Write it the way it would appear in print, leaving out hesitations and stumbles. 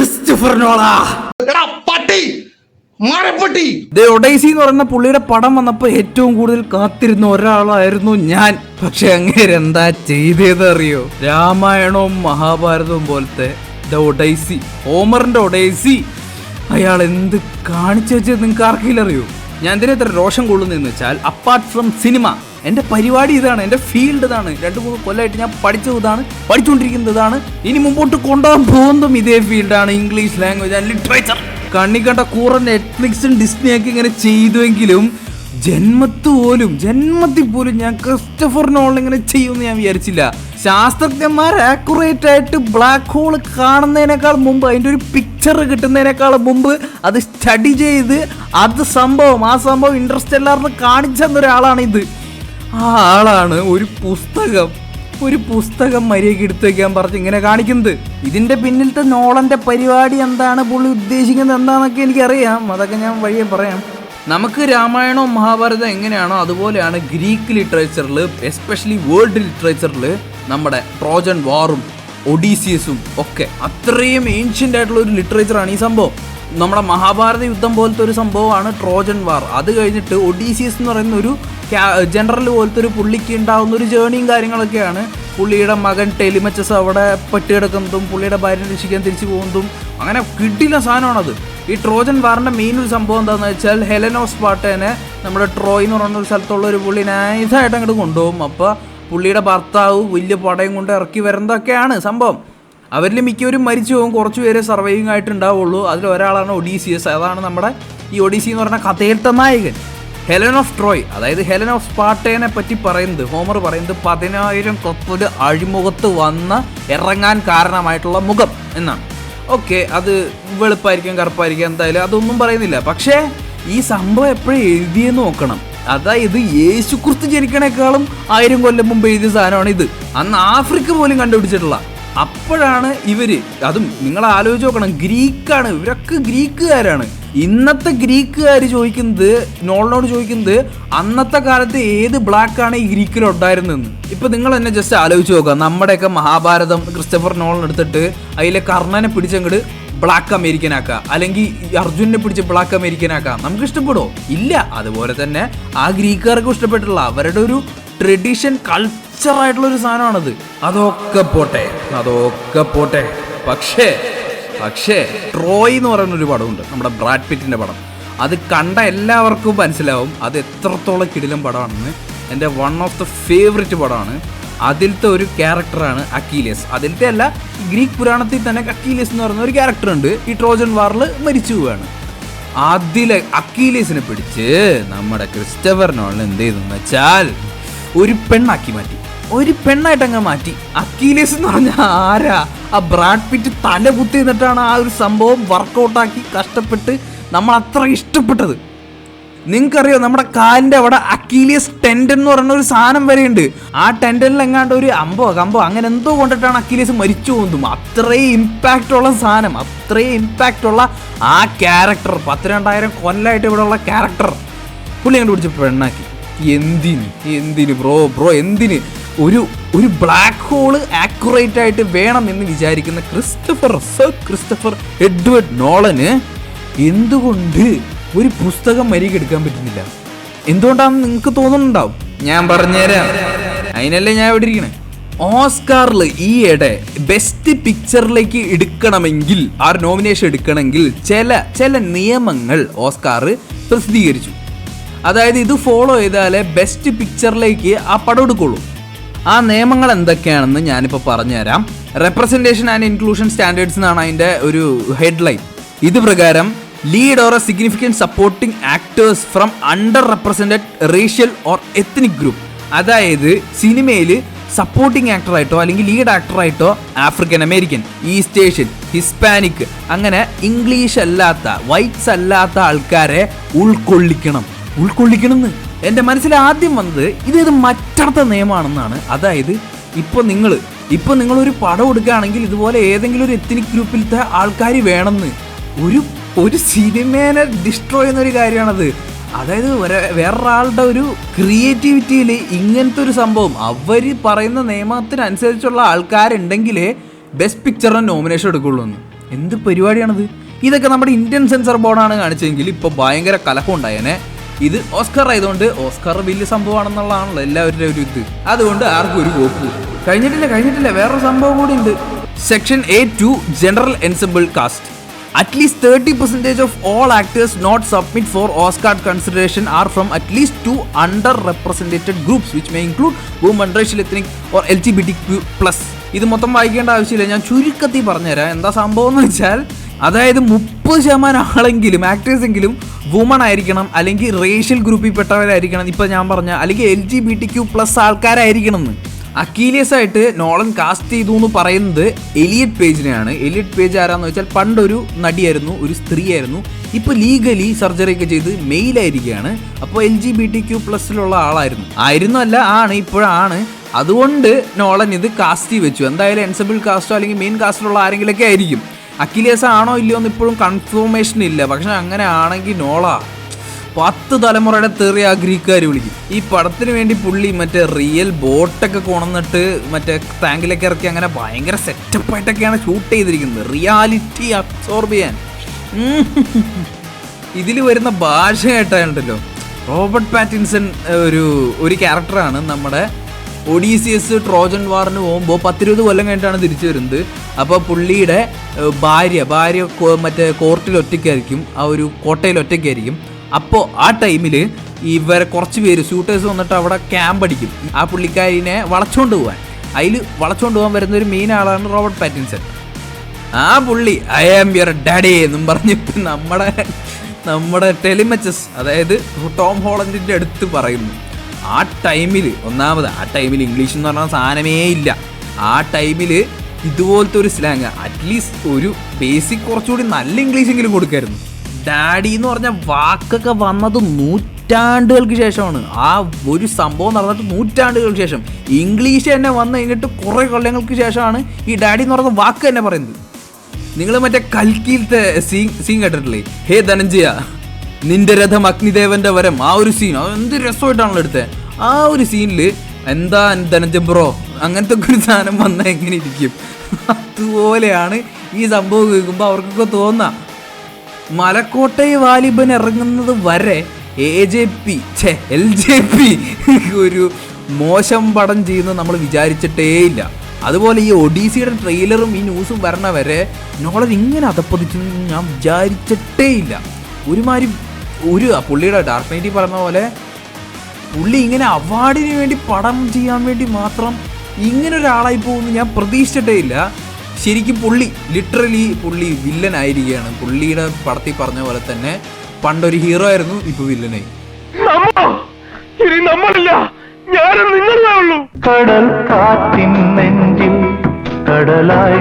Christopher Nolan. ഒഡൈസി എന്ന് പറയുന്ന പുള്ളിയുടെ പടം വന്നപ്പോ ഏറ്റവും കൂടുതൽ കാത്തിരുന്ന ഒരാളായിരുന്നു ഞാൻ. പക്ഷെ അങ്ങേരെന്താ ചെയ്തത് അറിയോ? രാമായണവും മഹാഭാരതവും പോലത്തെ ദ ഒഡൈസി, ഹോമറിന്റെ ഒഡൈസി അയാൾ എന്ത് കാണിച്ചു വെച്ചത് നിങ്ങൾക്ക് ആർക്കെങ്കിലും അറിയോ? ഞാൻ എന്തിനാ ഇത്ര രോഷം കൊള്ളുന്നതെന്ന് വെച്ചാൽ, അപ്പാർട്ട് ഫ്രം സിനിമ എൻ്റെ പരിപാടി ഇതാണ്, എൻ്റെ ഫീൽഡ് ഇതാണ്. 2-3 കൊല്ലമായിട്ട് ഞാൻ പഠിച്ചത് ഇതാണ്, പഠിച്ചുകൊണ്ടിരിക്കുന്നത് ഇതാണ്, ഇനി മുമ്പോട്ട് കൊണ്ടുപോകാൻ പോകുന്നതും ഇതേ ഫീൽഡാണ്, ഇംഗ്ലീഷ് ലാംഗ്വേജ് ആൻഡ് ലിറ്ററേച്ചർ. കണ്ണി കണ്ട കൂറ നെറ്റ്ഫ്ലിക്സും ഡിസ്നിയൊക്കെ ഇങ്ങനെ ചെയ്തുവെങ്കിലും ജന്മത്തിൽ പോലും ഞാൻ ക്രിസ്റ്റഫർ നോളൻ ഇങ്ങനെ ചെയ്യുമെന്ന് ഞാൻ വിചാരിച്ചില്ല. ശാസ്ത്രജ്ഞന്മാർ ആക്യുറേറ്റ് ആയിട്ട് ബ്ലാക്ക് ഹോൾ കാണുന്നതിനേക്കാൾ മുമ്പ്, അതിൻ്റെ ഒരു പിക്ചർ കിട്ടുന്നതിനേക്കാൾ മുമ്പ് അത് സ്റ്റഡി ചെയ്ത് ആ സംഭവം ഇൻട്രസ്റ്റെല്ലാറിന് കാണിച്ചു തന്ന ഒരാളാണ് ഇത്. ആ ആളാണ് ഒരു പുസ്തകം മര്യാദയ്ക്ക് എടുത്തു വയ്ക്കാൻ പറഞ്ഞ് ഇങ്ങനെ കാണിക്കുന്നത്. ഇതിൻ്റെ പിന്നിലത്തെ നോളൻ്റെ പരിപാടി എന്താണ്, പുള്ളി ഉദ്ദേശിക്കുന്നത് എന്താണെന്നൊക്കെ എനിക്കറിയാം. അതൊക്കെ ഞാൻ വഴിയെ പറയാം. നമുക്ക് രാമായണവും മഹാഭാരതം എങ്ങനെയാണോ അതുപോലെയാണ് ഗ്രീക്ക് ലിറ്ററേച്ചറിൽ, എസ്പെഷ്യലി വേൾഡ് ലിറ്ററേച്ചറിൽ നമ്മുടെ ട്രോജൻ വാറും ഒഡീസിയസും ഒക്കെ അത്രയും ഏൻഷ്യൻ്റ് ആയിട്ടുള്ള ഒരു ലിറ്ററേച്ചറാണ് ഈ സംഭവം. നമ്മുടെ മഹാഭാരത യുദ്ധം പോലത്തെ ഒരു സംഭവമാണ് ട്രോജൻ വാർ. അത് കഴിഞ്ഞിട്ട് ഒഡീസിയസ് എന്ന് പറയുന്ന ഒരു ജനറൽ പോലത്തെ ഒരു പുള്ളിക്ക് ഉണ്ടാകുന്ന ഒരു ജേണിയും കാര്യങ്ങളൊക്കെയാണ്. പുള്ളിയുടെ മകൻ ടെലിമച്ചസ് അവിടെ പെട്ടുകിടക്കുന്നതും പുള്ളിയുടെ ഭാര്യ രക്ഷിക്കാൻ തിരിച്ചു പോകുന്നതും അങ്ങനെ കിട്ടില്ല സാധനമാണത്. ഈ ട്രോജൻ വാറിൻ്റെ മെയിൻ ഒരു സംഭവം എന്താണെന്ന് വെച്ചാൽ, ഹെലൻ ഓഫ് സ്പാർട്ടനെ നമ്മുടെ ട്രോയ് എന്ന് പറയുന്ന ഒരു സ്ഥലത്തുള്ള ഒരു പുള്ളി നൈസായിട്ട് അങ്ങോട്ട് കൊണ്ടുപോകും. അപ്പോൾ പുള്ളിയുടെ ഭർത്താവ് വലിയ പടയും കൊണ്ട് ഇറക്കി വരുന്നതൊക്കെയാണ് സംഭവം. അവരിൽ മിക്കവരും മരിച്ചു പോകും, കുറച്ച് പേര് സർവൈവിങ് ആയിട്ടുണ്ടാവുള്ളൂ. അതിലൊരാളാണ് ഒഡീസിയസ്. അതാണ് നമ്മുടെ ഈ ഒഡീസി എന്ന് പറഞ്ഞ കഥയിലത്തെ നായകൻ. ഹെലൻ ഓഫ് ട്രോയ്, അതായത് ഹെലൻ ഓഫ് സ്പാർട്ടനെ പറ്റി പറയുന്നത്, ഹോമർ പറയുന്നത് 10,000 കപ്പല് അഴിമുഖത്ത് വന്ന് ഇറങ്ങാൻ കാരണമായിട്ടുള്ള മുഖം എന്നാണ്. ഓക്കെ, അത് വെളുപ്പായിരിക്കും കറുപ്പായിരിക്കും, എന്തായാലും അതൊന്നും പറയുന്നില്ല. പക്ഷേ ഈ സംഭവം എപ്പോഴും എഴുതിയെന്ന് നോക്കണം. അതായത് യേശുക്രിസ്തു ജനിക്കണേക്കാളും 1000 കൊല്ലം മുമ്പ് എഴുതിയ സാധനമാണ് ഇത്. അന്ന് ആഫ്രിക്ക പോലും കണ്ടുപിടിച്ചിട്ടുള്ള. അപ്പോഴാണ് ഇവര്, അതും നിങ്ങൾ ആലോചിച്ച് നോക്കണം, ഗ്രീക്കാണ്, ഇവരൊക്കെ ഗ്രീക്കുകാരാണ്. ഇന്നത്തെ ഗ്രീക്കുകാർ ചോദിക്കുന്നത്, നോളനോട് ചോദിക്കുന്നത്, അന്നത്തെ കാലത്ത് ഏത് ബ്ലാക്കാണ് ഈ ഗ്രീക്കിലുണ്ടായിരുന്നതെന്ന്. ഇപ്പം നിങ്ങൾ തന്നെ ജസ്റ്റ് ആലോചിച്ച് നോക്കുക. നമ്മുടെയൊക്കെ മഹാഭാരതം ക്രിസ്റ്റഫർ നോളൻ എടുത്തിട്ട് അതിലെ കർണനെ പിടിച്ചങ്ങോട്ട് ബ്ലാക്ക് അമേരിക്കൻ ആക്കുക, അല്ലെങ്കിൽ അർജുനെ പിടിച്ച് ബ്ലാക്ക് അമേരിക്കൻ ആക്കാം, നമുക്ക് ഇഷ്ടപ്പെടുമോ? ഇല്ല. അതുപോലെ തന്നെ ആ ഗ്രീക്കുകാർക്കും ഇഷ്ടപ്പെട്ടില്ല. അവരുടെ ഒരു ട്രഡീഷൻ, കൾച്ചറായിട്ടുള്ളൊരു സാധനമാണത്. അതൊക്കെ പോട്ടെ. പക്ഷേ ട്രോയ് എന്ന് പറയുന്നൊരു പടമുണ്ട്, നമ്മുടെ ബ്രാഡ് പിറ്റിൻ്റെ പടം. അത് കണ്ട എല്ലാവർക്കും മനസ്സിലാവും അത് എത്രത്തോളം കിടിലൻ പടമാണെന്ന്. എൻ്റെ വൺ ഓഫ് ദ ഫേവറേറ്റ് പടമാണ്. അതിലത്തെ ഒരു ക്യാരക്ടറാണ് അക്കീലിയസ്. അതിലത്തെ അല്ല, ഗ്രീക്ക് പുരാണത്തിൽ തന്നെ അക്കീലിയസ് എന്ന് പറയുന്ന ഒരു ക്യാരക്ടർ ഉണ്ട്. ഈ ട്രോജൻ വാറിൽ മരിച്ചു പോവുകയാണ്. അതിലെ അക്കീലിയസിനെ പിടിച്ച് നമ്മുടെ ക്രിസ്റ്റഫർ നോളൻ എന്ത് ചെയ്തെന്ന് വെച്ചാൽ ഒരു പെണ്ണായിട്ട് അങ്ങ് മാറ്റി. അക്കീലിയസ് എന്ന് പറഞ്ഞാൽ ആരാ? ആ ബ്രാഡ് പിറ്റ് തല കുത്തി നിന്നിട്ടാണ് ആ ഒരു സംഭവം വർക്കൗട്ടാക്കി കഷ്ടപ്പെട്ട് നമ്മൾ അത്ര ഇഷ്ടപ്പെട്ടത്. നിങ്ങൾക്കറിയോ, നമ്മുടെ കാലിൻ്റെ അവിടെ അക്കീലിയസ് ടെൻഡൻ എന്ന് പറയുന്ന ഒരു സാധനം വരെയുണ്ട്. ആ ടെൻഡനിൽ എങ്ങാണ്ട് ഒരു അമ്പോ കമ്പോ അങ്ങനെ എന്തോ കൊണ്ടിട്ടാണ് അക്കീലിയസ് മരിച്ചു പോകുന്നതും. അത്രയും ഇമ്പാക്റ്റുള്ള സാധനം, അത്രയും ഇമ്പാക്റ്റുള്ള ആ ക്യാരക്ടർ, 12,000 കൊല്ലമായിട്ട് ഇവിടെ ഉള്ള ക്യാരക്ടർ പുള്ളി അങ്ങോട്ട് പിടിച്ച് പെണ്ണാക്കി. എന്തിന് ബ്രോ എന്തിന്? ഒരു ബ്ലാക്ക് ഹോള് ആക്യുറേറ്റ് ആയിട്ട് വേണം എന്ന് വിചാരിക്കുന്ന ക്രിസ്റ്റഫർ എഡ്വേർഡ് നോളന് എന്തുകൊണ്ട് ഒരു പുസ്തകം മര്യാദയ്ക്ക് എടുക്കാൻ പറ്റുന്നില്ല? എന്തുകൊണ്ടാണെന്ന് നിങ്ങൾക്ക് തോന്നുന്നുണ്ടാവും. ഞാൻ പറഞ്ഞുതരാം. അതിനല്ലേ ഞാൻ ഇവിടെ ഇരിക്കണേ. ഓസ്കാറിൽ ഈയിടെ ബെസ്റ്റ് പിക്ചറിലേക്ക് എടുക്കണമെങ്കിൽ, ആ നോമിനേഷൻ എടുക്കണമെങ്കിൽ ചില നിയമങ്ങൾ ഓസ്കാർ പ്രസിദ്ധീകരിച്ചു. അതായത് ഇത് ഫോളോ ചെയ്താലേ ബെസ്റ്റ് പിക്ചറിലേക്ക് ആ പടം എടുക്കുള്ളൂ. ആ നിയമങ്ങൾ എന്തൊക്കെയാണെന്ന് ഞാനിപ്പോൾ പറഞ്ഞുതരാം. റെപ്രസെൻറ്റേഷൻ ആൻഡ് ഇൻക്ലൂഷൻ സ്റ്റാൻഡേർഡ്സ് എന്നാണ് അതിൻ്റെ ഒരു ഹെഡ്ലൈൻ. ഇത് പ്രകാരം lead or significant supporting actors from underrepresented racial or ethnic group. അതായത് സിനിമയിൽ സപ്പോർട്ടിംഗ് ആക്ടറായിട്ടോ അല്ലെങ്കിൽ ലീഡ് ആക്ടറായിട്ടോ African American, East Asian, Hispanic, അങ്ങനെ ഇംഗ്ലീഷ് അല്ലാത്ത, വൈറ്റ്സ് അല്ലാത്ത ആൾക്കാരെ ഉൾക്കൊള്ളിക്കണം എന്ന് എൻ്റെ മനസ്സിൽ ആദ്യം വന്നത് ഇത് മറ്റടുത്ത നിയമമാണെന്നാണ്. അതായത് ഇപ്പോൾ നിങ്ങളൊരു പടം എടുക്കുകയാണെങ്കിൽ ഇതുപോലെ ഏതെങ്കിലും ഒരു എത്നിക് ഗ്രൂപ്പിലത്തെ ആൾക്കാർ വേണമെന്ന്. ഒരു സിനിമേനെ ഡിസ്ട്രോയ് ചെയ്യുന്നൊരു കാര്യമാണത്. അതായത് വേറൊരാളുടെ ഒരു ക്രിയേറ്റിവിറ്റിയിൽ ഇങ്ങനത്തെ ഒരു സംഭവം, അവർ പറയുന്ന നിയമത്തിനനുസരിച്ചുള്ള ആൾക്കാരുണ്ടെങ്കിലേ ബെസ്റ്റ് പിക്ചറിന് നോമിനേഷൻ എടുക്കുള്ളൂ എന്ന്. എന്ത് പരിപാടിയാണത്? ഇതൊക്കെ നമ്മുടെ ഇന്ത്യൻ സെൻസർ ബോർഡാണ് കാണിച്ചെങ്കിൽ ഇപ്പോൾ ഭയങ്കര കലഹം ഉണ്ടായേനെ. ഇത് ഓസ്കർ ആയതുകൊണ്ട് ഓസ്കർ വലിയ സംഭവമാണെന്നുള്ളതാണല്ലോ എല്ലാവരുടെ ഒരു ഇത്. അതുകൊണ്ട് ആർക്കും ഒരു കോപ്പ്. കഴിഞ്ഞിട്ടില്ല, വേറൊരു സംഭവം കൂടി ഉണ്ട്. Section A2 general ensemble cast. At least 30% of all actors not submit for Oscar consideration are from at least 2 underrepresented groups which may include women, racial, ethnic or LGBTQ+. ഇത് മൊത്തം വായിക്കേണ്ട ആവശ്യമില്ല, ഞാൻ ചുരുക്കത്തിൽ പറഞ്ഞുതരാം. എന്താ സംഭവം എന്ന് വെച്ചാൽ, അതായത് 30% ആളെങ്കിലും ആക്ടേഴ്സെങ്കിലും വുമൺ ആയിരിക്കണം, അല്ലെങ്കിൽ റേഷ്യൽ ഗ്രൂപ്പിൽ പെട്ടവരായിരിക്കണം, ഇപ്പം ഞാൻ പറഞ്ഞ, അല്ലെങ്കിൽ LGBTQ+ ആൾക്കാരായിരിക്കണം എന്ന്. അക്കീലിയസ് ആയിട്ട് നോളൻ കാസ്റ്റ് ചെയ്തു എന്ന് പറയുന്നത് എലിയറ്റ് പേജിനെയാണ്. എലിയറ്റ് പേജ് ആരാന്ന് വെച്ചാൽ പണ്ടൊരു നടിയായിരുന്നു, ഒരു സ്ത്രീയായിരുന്നു. ഇപ്പോൾ ലീഗലി സർജറി ഒക്കെ ചെയ്ത് മെയിലായിരിക്കുകയാണ്. അപ്പോൾ LGBTQ+ ആളായിരുന്നു ആണ്, ഇപ്പോഴാണ്. അതുകൊണ്ട് നോളൻ ഇത് കാസ്റ്റ് വെച്ചു. എന്തായാലും എൻസെമ്പിൾ കാസ്റ്റോ അല്ലെങ്കിൽ മെയിൻ കാസ്റ്റിലുള്ള ആരെങ്കിലൊക്കെ ആയിരിക്കും. അക്കിലിയസ് ആണോ ഇല്ലയോ എന്ന് ഇപ്പോഴും കൺഫർമേഷൻ ഇല്ല. പക്ഷെ അങ്ങനെ ആണെങ്കിൽ നോള 10 തലമുറയുടെ തെറിയ ഗ്രീക്കുകാർ വിളിക്കും. ഈ പടത്തിന് വേണ്ടി പുള്ളി മറ്റേ റിയൽ ബോട്ടൊക്കെ കൊണന്നിട്ട് മറ്റേ ടാങ്കിലൊക്കെ ഇറക്കി അങ്ങനെ ഭയങ്കര സെറ്റപ്പായിട്ടൊക്കെയാണ് ഷൂട്ട് ചെയ്തിരിക്കുന്നത്, റിയാലിറ്റി അബ്സോർബ് ചെയ്യാൻ. ഇതിൽ വരുന്ന ഭാഷ കേട്ടാലുണ്ടല്ലോ, റോബർട്ട് പാറ്റിൻസൺ ഒരു ക്യാരക്ടറാണ് നമ്മുടെ ഒഡീസിയസ് ട്രോജൻ വാറിന് പോകുമ്പോൾ 10-20 കൊല്ലം കഴിഞ്ഞിട്ടാണ് തിരിച്ചു വരുന്നത്. അപ്പോൾ പുള്ളിയുടെ ഭാര്യ മറ്റേ കോർട്ടിൽ ഒറ്റയ്ക്കായിരിക്കും, ആ ഒരു കോട്ടയിൽ ഒറ്റയ്ക്കായിരിക്കും. അപ്പോൾ ആ ടൈമിൽ ഇവരെ കുറച്ച് പേര് ഷൂട്ടേഴ്സ് വന്നിട്ട് അവിടെ ക്യാമ്പ് അടിക്കും ആ പുള്ളിക്കാരിനെ വളച്ചുകൊണ്ട് പോകാൻ. അതിൽ വളച്ചുകൊണ്ട് പോകാൻ വരുന്ന ഒരു മെയിൻ ആളാണ് റോബർട്ട് പാറ്റിൻസൺ. ആ പുള്ളി ഐ ആം യുവർ ഡാഡി എന്നും പറഞ്ഞിട്ട് നമ്മുടെ ടെലിമച്ചസ്, അതായത് ടോം ഹോളണ്ടിൻ്റെ അടുത്ത് പറയുന്നു. ആ ടൈമിൽ ഇംഗ്ലീഷ് എന്ന് പറഞ്ഞ സാധനമേ ഇല്ല. ആ ടൈമിൽ ഇതുപോലത്തെ ഒരു സ്ലാങ്, അറ്റ്ലീസ്റ്റ് ഒരു ബേസിക് കുറച്ചുകൂടി നല്ല ഇംഗ്ലീഷെങ്കിലും കൊടുക്കായിരുന്നു. ഡാഡി എന്ന് പറഞ്ഞ വാക്കൊക്കെ വന്നത് നൂറ്റാണ്ടുകൾക്ക് ശേഷമാണ്. ആ ഒരു സംഭവം നടന്നിട്ട് നൂറ്റാണ്ടുകൾക്ക് ശേഷം ഇംഗ്ലീഷ് തന്നെ വന്നു കഴിഞ്ഞിട്ട് കുറേ കൊല്ലങ്ങൾക്ക് ശേഷമാണ് ഈ ഡാഡി എന്ന് പറയുന്ന വാക്ക് തന്നെ പറയുന്നത്. നിങ്ങൾ മറ്റേ കൽക്കിയിലത്തെ സീൻ കേട്ടിട്ടില്ലേ, ഹേ ധനഞ്ജയ നിന്റെ രഥം അഗ്നിദേവന്റെ വരം, ആ ഒരു സീൻ അത് എന്ത് രസമായിട്ടാണല്ലോ എടുത്തത്. ആ ഒരു സീനിൽ എന്താ ധനഞ്ജയ ബ്രോ അങ്ങനത്തെ ഒരു സാധനം വന്നാൽ എങ്ങനെ ഇരിക്കും, അതുപോലെയാണ് ഈ സംഭവം കേൾക്കുമ്പോൾ അവർക്കൊക്കെ തോന്നാം. മലക്കോട്ടൈ വാലിബൻ ഇറങ്ങുന്നത് വരെ LJP ഒരു മോശം പടം ചെയ്യുന്നത് നമ്മൾ വിചാരിച്ചിട്ടേ ഇല്ല. അതുപോലെ ഈ ഒഡീസിയുടെ ട്രെയിലറും ഈ ന്യൂസും വരണ വരെ നോളൻ ഇങ്ങനെ അതപ്പതിച്ചെന്ന് ഞാൻ വിചാരിച്ചിട്ടേ ഇല്ല. പുള്ളിയുടെ ഡാർക്ക് നൈറ്റിൽ പറഞ്ഞ പോലെ പുള്ളി ഇങ്ങനെ അവാർഡിന് വേണ്ടി പടം ചെയ്യാൻ വേണ്ടി മാത്രം ഇങ്ങനെ ഒരാളായി പോകുമെന്ന് ഞാൻ പ്രതീക്ഷിച്ചിട്ടേ ഇല്ല. ശരിക്കും ലിറ്ററലി പുള്ളി വില്ലനായിരിക്കുകയാണ്. പുള്ളിയുടെ പടത്തിൽ പറഞ്ഞ പോലെ തന്നെ പണ്ടൊരു ഹീറോ ആയിരുന്നു, ഇപ്പൊ വില്ലനായി. കടൽ കാറ്റിൻ നെഞ്ചിൽ കടലായി